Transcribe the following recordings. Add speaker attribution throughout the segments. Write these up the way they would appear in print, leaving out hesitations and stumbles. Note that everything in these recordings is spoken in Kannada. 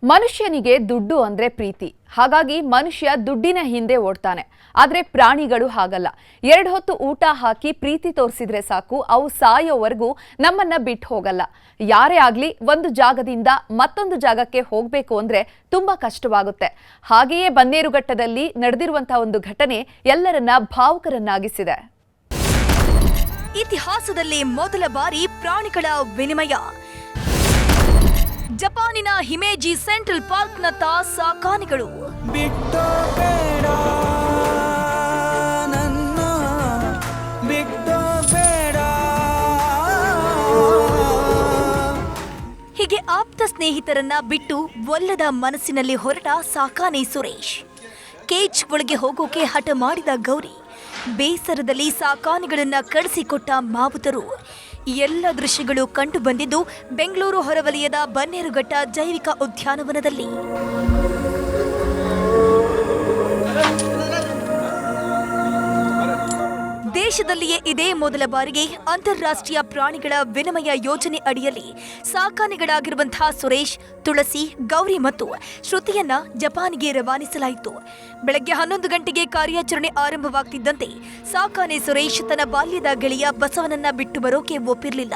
Speaker 1: ಮನುಷ್ಯನಿಗೆ ದುಡ್ಡು ಅಂದ್ರೆ ಪ್ರೀತಿ. ಹಾಗಾಗಿ ಮನುಷ್ಯ ದುಡ್ಡಿನ ಹಿಂದೆ ಓಡ್ತಾನೆ. ಆದ್ರೆ ಪ್ರಾಣಿಗಳು ಹಾಗಲ್ಲ. 2 ಹೊತ್ತು ಊಟ ಹಾಕಿ ಪ್ರೀತಿ ತೋರಿಸಿದ್ರೆ ಸಾಕು, ಅವು ಸಾಯೋವರೆಗೂ ನಮ್ಮನ್ನ ಬಿಟ್ಟು ಹೋಗಲ್ಲ. ಯಾರೇ ಆಗ್ಲಿ ಒಂದು ಜಾಗದಿಂದ ಮತ್ತೊಂದು ಜಾಗಕ್ಕೆ ಹೋಗಬೇಕು ಅಂದ್ರೆ ತುಂಬಾ ಕಷ್ಟವಾಗುತ್ತೆ. ಹಾಗೆಯೇ ಬನ್ನೇರುಘಟ್ಟದಲ್ಲಿ ನಡೆದಿರುವಂತಹ ಒಂದು ಘಟನೆ ಎಲ್ಲರನ್ನ ಭಾವುಕರನ್ನಾಗಿಸಿದೆ.
Speaker 2: ಇತಿಹಾಸದಲ್ಲಿ ಮೊದಲ ಬಾರಿ ಪ್ರಾಣಿಗಳ ವಿನಿಮಯ. ಜಪಾನಿನ ಹಿಮೇಜಿ ಸೆಂಟ್ರಲ್ ಪಾರ್ಕ್ನತ್ತ ಸಾಕಾನೆಗಳು. ಹೀಗೆ ಆಪ್ತ ಸ್ನೇಹಿತರನ್ನ ಬಿಟ್ಟು ಒಲ್ಲದ ಮನಸ್ಸಿನಲ್ಲಿ ಹೊರಟ ಸಾಕಾನೆ ಸುರೇಶ್. ಕೇಜ್ ಒಳಗೆ ಹೋಗೋಕೆ ಹಠ ಮಾಡಿದ ಗೌರಿ. ಬೇಸರದಲ್ಲಿ ಸಾಕಾನೆಗಳನ್ನ ಕಳಿಸಿಕೊಟ್ಟ ಮಾವುತರು. ಎಲ್ಲ ದೃಶ್ಯಗಳು ಕಂಡು ಬಂದಿದ್ದು ಬೆಂಗಳೂರು ಹೊರವಲಯದ ಬನ್ನೇರುಘಟ್ಟ ಜೈವಿಕ ಉದ್ಯಾನವನದಲ್ಲಿ. ದೇಶದಲ್ಲಿಯೇ ಇದೇ ಮೊದಲ ಬಾರಿಗೆ ಅಂತಾರಾಷ್ಟ್ರೀಯ ಪ್ರಾಣಿಗಳ ವಿನಿಮಯ ಯೋಜನೆ ಅಡಿಯಲ್ಲಿ ಸಾಕಾನೆಗಳಾಗಿರುವಂತಹ ಸುರೇಶ್, ತುಳಸಿ, ಗೌರಿ ಮತ್ತು ಶ್ರುತಿಯನ್ನ ಜಪಾನ್ಗೆ ರವಾನಿಸಲಾಯಿತು. ಬೆಳಗ್ಗೆ 11 ಗಂಟೆಗೆ ಕಾರ್ಯಾಚರಣೆ ಆರಂಭವಾಗ್ತಿದ್ದಂತೆ ಸಾಕಾನೆ ಸುರೇಶ್ ತನ್ನ ಬಾಲ್ಯದ ಗೆಳೆಯ ಬಸವನನ್ನ ಬಿಟ್ಟು ಬರೋಕೆ ಒಪ್ಪಿರಲಿಲ್ಲ.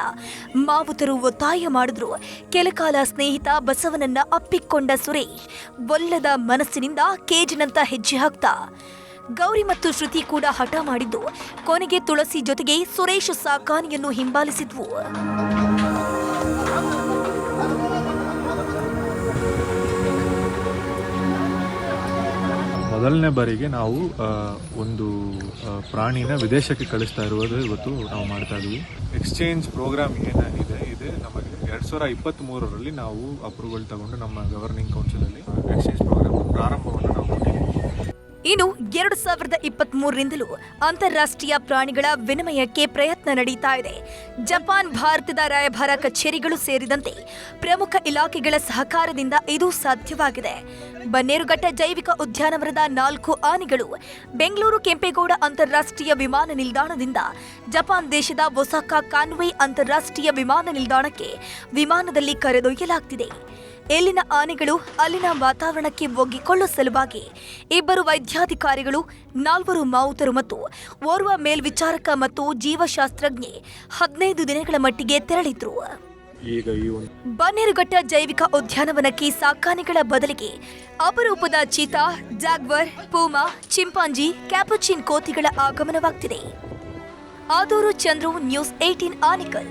Speaker 2: ಮಾವುತರು ಒತ್ತಾಯ ಮಾಡಿದ್ರು. ಕೆಲಕಾಲ ಸ್ನೇಹಿತ ಬಸವನನ್ನ ಅಪ್ಪಿಕೊಂಡ ಸುರೇಶ್ ಒಲ್ಲದ ಮನಸ್ಸಿನಿಂದ ಕೇಜಿನಂತ ಹೆಜ್ಜೆ ಹಾಕ್ತಾ. ಗೌರಿ ಮತ್ತು ಶ್ರುತಿ ಕೂಡ ಹಠ ಮಾಡಿದ್ದು. ಕೊನೆಗೆ ತುಳಸಿ ಜೊತೆಗೆ ಸುರೇಶ್ ಸಾಕಾನೆಯನ್ನು ಹಿಂಬಾಲಿಸಿದ್ವು.
Speaker 3: ಮೊದಲನೇ ಬಾರಿಗೆ ನಾವು ಒಂದು ಪ್ರಾಣಿನ ವಿದೇಶಕ್ಕೆ ಕಳಿಸ್ತಾ ಇರುವುದು ಇವತ್ತು ನಾವು ಮಾಡ್ತಾ ಇದ್ದೀವಿ. ಎಕ್ಸ್ಚೇಂಜ್ ಪ್ರೋಗ್ರಾಮ್ ಏನಾಗಿದೆ ಇದೆ ನಮಗೆ 2023ರಲ್ಲಿ ನಾವು ಅಪ್ರೂವಲ್ ತಗೊಂಡು ನಮ್ಮ ಗವರ್ನಿಂಗ್ ಕೌನ್ಸಿಲಲ್ಲಿ ಎಕ್ಸ್ಚೇಂಜ್ ಪ್ರೋಗ್ರಾಮ್ ಪ್ರಾರಂಭವನ್ನು ನಾವು ಮಾಡಿದ್ದೀವಿ.
Speaker 2: ಇನ್ನು 2023ರಿಂದಲೂ ಅಂತಾರಾಷ್ಟ್ರೀಯ ಪ್ರಾಣಿಗಳ ವಿನಿಮಯಕ್ಕೆ ಪ್ರಯತ್ನ ನಡೀತಾ ಇದೆ. ಜಪಾನ್, ಭಾರತದ ರಾಯಭಾರ ಕಚೇರಿಗಳು ಸೇರಿದಂತೆ ಪ್ರಮುಖ ಇಲಾಖೆಗಳ ಸಹಕಾರದಿಂದ ಇದು ಸಾಧ್ಯವಾಗಿದೆ. ಬನ್ನೇರುಘಟ್ಟ ಜೈವಿಕ ಉದ್ಯಾನವನದ 4 ಆನೆಗಳು ಬೆಂಗಳೂರು ಕೆಂಪೇಗೌಡ ಅಂತಾರಾಷ್ಟ್ರೀಯ ವಿಮಾನ ನಿಲ್ದಾಣದಿಂದ ಜಪಾನ್ ದೇಶದ ಒಸಾಕಾ ಕಾನ್ವೈ ಅಂತಾರಾಷ್ಟ್ರೀಯ ವಿಮಾನ ನಿಲ್ದಾಣಕ್ಕೆ ವಿಮಾನದಲ್ಲಿ ಕರೆದೊಯ್ಯಲಾಗ್ತಿದೆ. ಇಲ್ಲಿನ ಆನೆಗಳು ಅಲ್ಲಿನ ವಾತಾವರಣಕ್ಕೆ ಒಗ್ಗಿಕೊಳ್ಳುವ ಸಲುವಾಗಿ 2 ವೈದ್ಯಾಧಿಕಾರಿಗಳು, 4 ಮಾವುತರು ಮತ್ತು ಓರ್ವ ಮೇಲ್ವಿಚಾರಕ ಮತ್ತು ಜೀವಶಾಸ್ತ್ರಜ್ಞೆ 15 ದಿನಗಳ ಮಟ್ಟಿಗೆ ತೆರಳಿದ್ರು. ಬನ್ನೇರುಘಟ್ಟ ಜೈವಿಕ ಉದ್ಯಾನವನಕ್ಕೆ ಸಾಕಾನೆಗಳ ಬದಲಿಗೆ ಅಪರೂಪದ ಚೀತಾ, ಜಾಗ್ವರ್, ಪೂಮಾ, ಚಿಂಪಾಂಜಿ, ಕ್ಯಾಪುಚಿನ್ ಕೋತಿಗಳ ಆಗಮನವಾಗ್ತಿದೆ. ಆದೂರು ಚಂದ್ರು, ನ್ಯೂಸ್ 18 ಆನೇಕಲ್.